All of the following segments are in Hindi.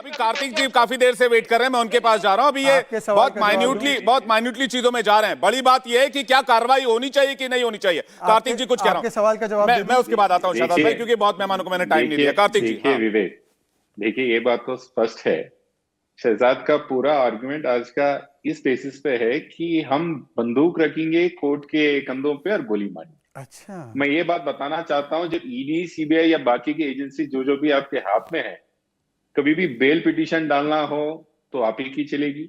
अभी कार्तिक जी काफी देर से वेट कर रहे हैं, मैं उनके पास जा रहा हूं। अभी ये बहुत माइन्यूटली चीजों में जा रहे हैं। बड़ी बात यह है कि क्या कार्रवाई होनी चाहिए कि नहीं होनी चाहिए। कार्तिक जी कुछ कह रहा हूं, सवाल का जवाब मैं उसके बाद आता हूं शादाब भाई, क्योंकि बहुत मेहमानों को मैंने टाइम नहीं दिया। कार्तिक जी। देखिए विवेक, देखिए ये बात तो स्पष्ट है, शहजाद का पूरा आर्गुमेंट आज का इस बेसिस पे है कि हम बंदूक रखेंगे कोर्ट के कंधों पे और गोली मारेंगे। अच्छा, मैं ये बात बताना चाहता हूं, जब ईडी, सीबीआई या बाकी की एजेंसी जो भी आपके हाथ में है, कभी भी बेल पिटीशन डालना हो तो आप ही की चलेगी,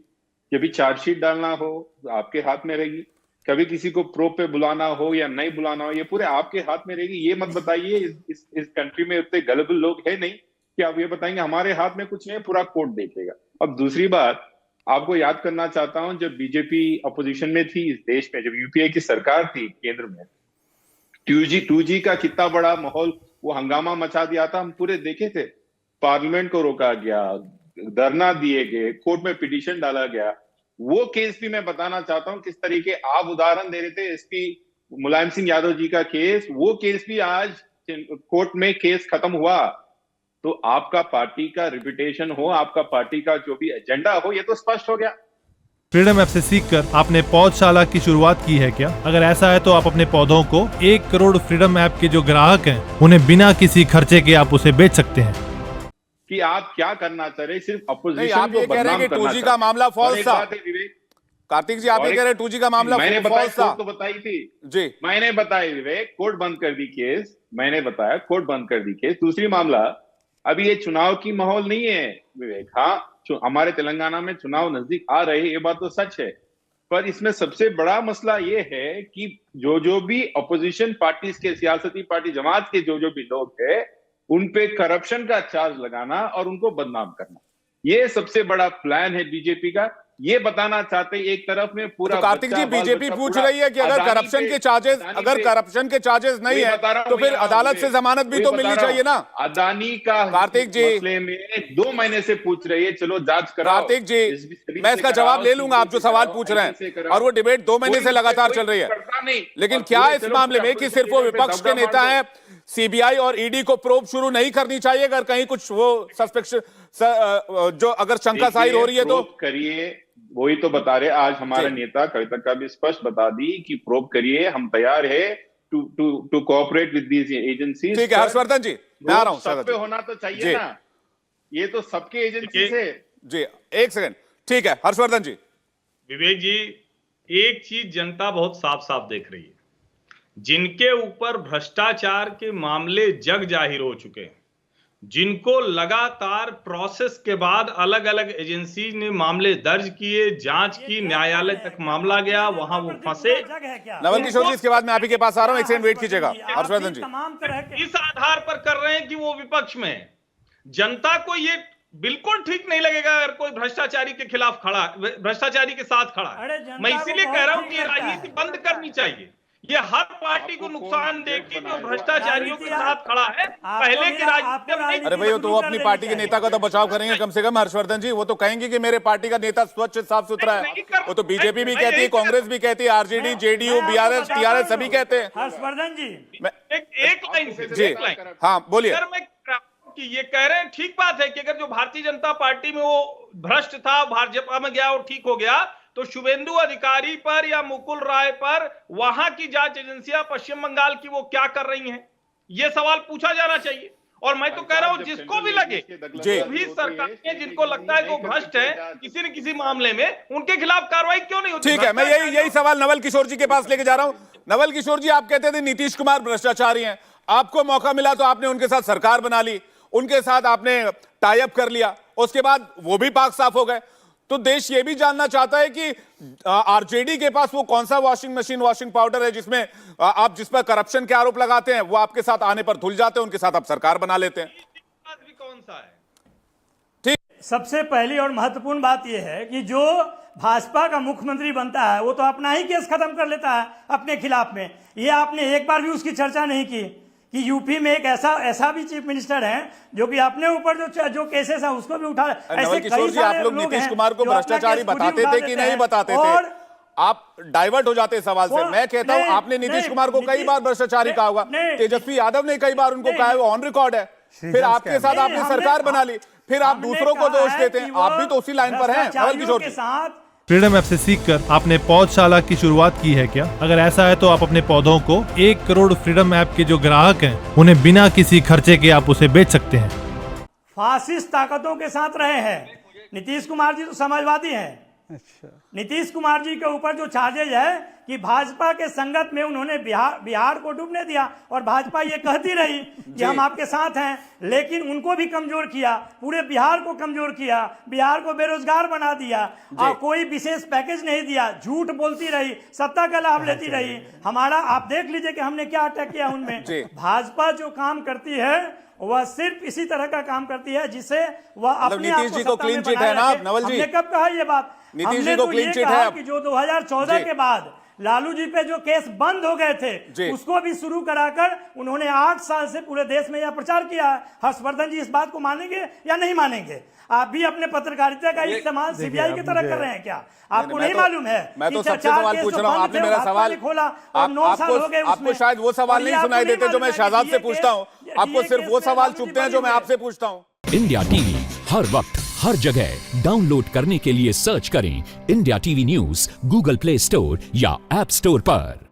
कभी चार्जशीट डालना हो तो आपके हाथ में रहेगी, कभी किसी को प्रोब पे बुलाना हो या नहीं बुलाना हो, ये पूरे आपके हाथ में रहेगी। ये मत बताइए इस कंट्री में उतने गलत लोग है नहीं कि आप ये बताएंगे हमारे हाथ में कुछ नहीं, पूरा कोर्ट देखेगा। अब दूसरी बात आपको याद करना चाहता हूं, जब बीजेपी अपोजिशन में थी इस देश में, जब यूपीए की सरकार थी केंद्र में, 2G का कितना बड़ा माहौल, वो हंगामा मचा दिया था, हम पूरे देखे थे। पार्लियामेंट को रोका गया, धरना दिए गए, कोर्ट में पिटीशन डाला गया। वो केस भी मैं बताना चाहता हूं किस तरीके आप उदाहरण दे रहे थे, एसपी मुलायम सिंह यादव जी का केस, वो केस भी आज कोर्ट में केस खत्म हुआ। तो आपका पार्टी का रिपुटेशन हो, आपका पार्टी का जो भी एजेंडा हो, ये तो स्पष्ट हो गया। फ्रीडम ऐप से सीखकर आपने पौधशाला की शुरुआत की है क्या? अगर ऐसा है तो आप अपने पौधों को 1 करोड़ फ्रीडम ऐप के जो ग्राहक हैं उन्हें बिना किसी खर्चे के आप उसे बेच सकते हैं। कि आप क्या करना चाह रहे, सिर्फ नहीं, अपोजिशन आप ये कह रहे हैं कि 2G का मामला फॉल्स था। कार्तिक जी, आप ये कह रहे हैं 2G का मामला मैंने फॉल्स था। तो बताई थी जी, मैंने बताया विवेक, कोर्ट बंद कर दी केस, मैंने बताया कोर्ट बंद कर दी केस। दूसरी मामला, अभी ये चुनाव की माहौल नहीं है विवेक। हाँ, हमारे तेलंगाना में चुनाव नजदीक आ रहे हैं, ये बात तो सच है, पर इसमें सबसे बड़ा मसला ये है कि जो भी अपोजिशन पार्टीज के, सियासती पार्टी जमात के जो भी लोग हैं, उन पे करप्शन का चार्ज लगाना और उनको बदनाम करना, ये सबसे बड़ा प्लान है बीजेपी का। ये बताना चाहते हैं एक तरफ में पूरा। तो कार्तिक जी, बीजेपी पूछ रही है कि अगर करप्शन के चार्जेस नहीं है तो फिर अदालत से जमानत भी तो मिलनी चाहिए ना। अदानी का कार्तिक जी मसले में 2 महीने से पूछ रही है, चलो जांच कराओ। कार्तिक जी, मैं इसका जवाब ले लूंगा, आप जो सवाल पूछ रहे हैं, और वो डिबेट 2 महीने से लगातार चल रही है। लेकिन क्या इस मामले में कि सिर्फ वो विपक्ष के नेता हैं, सीबीआई और ईडी को प्रोब शुरू नहीं करनी चाहिए? अगर कहीं कुछ वो सस्पेक्शन जो अगर शंका जाहिर हो रही है तो करिए। वही तो बता रहे, आज हमारे नेता कविता का भी स्पष्ट बता दी कि प्रोब करिए, हम तैयार है to cooperate with these agencies. ठीक है हर्षवर्धन जी, मैं आ रहा हूं। सब पे होना तो चाहिए ना, ये तो सबके एजेंसी से। जी, एक सेकंड, ठीक है हर्षवर्धन जी। विवेक जी, एक चीज जनता बहुत साफ साफ देख रही है, जिनके ऊपर भ्रष्टाचार के मामले जग जाहिर हो चुके हैं, जिनको लगातार प्रोसेस के बाद अलग अलग एजेंसी ने मामले दर्ज किए, जांच की, न्यायालय तक मामला गया, वहां वो फंसे। नवल किशोर जी, इसके बाद मैं आप ही के पास आ रहा हूं, एक सेकंड वेट कीजिएगा हर्षवर्धन जी। इस आधार पर कर रहे हैं कि वो विपक्ष में है। जनता को ये बिल्कुल ठीक नहीं लगेगा अगर कोई भ्रष्टाचारी के खिलाफ खड़ा, भ्रष्टाचारी के साथ खड़ा है। मैं इसीलिए कह रहा हूं कि राजनीति बंद करनी चाहिए। ये हर पार्टी को नुकसान देगी जो भ्रष्टाचारियों के साथ खड़ा है। पहले की राजनीति, अरे भाई, तो वो अपनी पार्टी के नेता का तो बचाव करेंगे कम से कम हर्षवर्धन जी। वो तो कहेंगे कि मेरे पार्टी का नेता स्वच्छ साफ सुथरा है। वो तो बीजेपी भी कहती है, कांग्रेस भी कहती है, आरजेडी, जेडीयू, बीआरएस, टीआरएस सभी कहते हैं। हर्षवर्धन जी, एक लाइन से, एक लाइन, हाँ बोलिए। सर मैं कि ये कह रहे हैं, ठीक बात है कि अगर जो भारतीय जनता पार्टी में वो भ्रष्ट था, भाजपा में गया, वो ठीक हो गया, तो शुभेंदु अधिकारी पर या मुकुल राय पर वहां की जांच एजेंसियां पश्चिम बंगाल की वो क्या कर रही हैं, ये सवाल पूछा जाना चाहिए। और मैं तो कह रहा हूं, जिसको भी लगे, जो भी सरकार जिनको लगता है कि वो भ्रष्ट है किसी न किसी मामले में, उनके खिलाफ कार्रवाई क्यों नहीं होती? ठीक है, मैं यही सवाल नवल किशोर जी के पास लेके जा रहा हूं। नवल किशोर जी, आप कहते थे नीतीश कुमार भ्रष्टाचारी हैं, आपको मौका मिला तो आपने उनके साथ सरकार बना ली, उनके साथ आपने टाई अप कर लिया, उसके बाद वो भी पाक साफ हो गए। तो देश ये भी जानना चाहता है कि आरजेडी के पास वो कौन सा वॉशिंग मशीन, वॉशिंग पाउडर है जिसमें आप जिस पर करप्शन के आरोप लगाते हैं वो आपके साथ आने पर धुल जाते हैं, उनके साथ आप सरकार बना लेते हैं। भी कौन सा है? ठीक, सबसे पहली और महत्वपूर्ण बात यह है कि जो भाजपा का मुख्यमंत्री बनता है वो तो अपना ही केस खत्म कर लेता है अपने खिलाफ में। ये आपने एक बार भी उसकी चर्चा नहीं की कि यूपी में एक ऐसा भी चीफ मिनिस्टर है जो कि अपने ऊपर जो केसेस है उसको भी उठा। नवल किशोर जी, आप लोग नीतीश कुमार को भ्रष्टाचारी बताते थे कि नहीं बताते थे? आप डाइवर्ट हो जाते सवाल से। मैं कहता हूं, आपने नीतीश कुमार को कई बार भ्रष्टाचारी कहा होगा, तेजस्वी यादव ने कई बार उनको कहा है, वो ऑन रिकॉर्ड है। फिर आपके साथ आपने सरकार बना ली, फिर आप हमने दूसरों को कहा दोष है देते कि हैं। वो आप भी तो उसी लाइन पर हैं, नवल भ्रष्टाचारियों किशोर के जी। साथ फ्रीडम ऐप से सीखकर आपने पौधशाला की शुरुआत की है क्या? अगर ऐसा है तो आप अपने पौधों को 1 करोड़ फ्रीडम ऐप के जो ग्राहक हैं उन्हें बिना किसी खर्चे के आप उसे बेच सकते हैं। फासिस्ट ताकतों के साथ रहे हैं। नीतीश कुमार जी तो समाजवादी हैं। नीतीश कुमार जी के ऊपर जो चार्जेज है कि भाजपा के संगत में उन्होंने बिहार को डूबने दिया, और भाजपा ये कहती रही कि हम आपके साथ हैं, लेकिन उनको भी कमजोर किया, पूरे बिहार को कमजोर किया, बिहार को बेरोजगार बना दिया, और कोई विशेष पैकेज नहीं दिया, झूठ बोलती रही, सत्ता का लाभ लेती रही। हमारा आप देख लीजिए कि हमने क्या अटैक किया उनमें। भाजपा जो काम करती है वह सिर्फ इसी तरह का काम करती है जिसे वह अपने आप नीतीश जी को को सत्ता क्लीन में चिट बनाए है ना, रखे। नवल जी? हमने कब कहा ये बात? नीतीश जी हमने को तो क्लीन ये चिट है कहा अब। कि जो 2014 के बाद लालू जी पे जो केस बंद हो गए थे उसको भी शुरू कराकर उन्होंने 8 साल से पूरे देश में यह प्रचार किया। हर्षवर्धन जी इस बात को मानेंगे या नहीं मानेंगे? आप भी अपने पत्रकारिता का इस्तेमाल सीबीआई की तरह कर रहे हैं क्या? आपको नहीं मालूम है? मैं तो सबसे सवाल पूछ रहा हूँ, आपने मेरा सवाल खोला और 9 साल हो गए आपको शायद वो सवाल नहीं सुनाई देते जो मैं शहजाद से पूछता हूँ, आपको सिर्फ वो सवाल चुभते हैं जो मैं आपसे पूछता हूँ। इंडिया टीवी हर वक्त हर जगह डाउनलोड करने के लिए सर्च करें India TV news Google play store या ऐप स्टोर पर।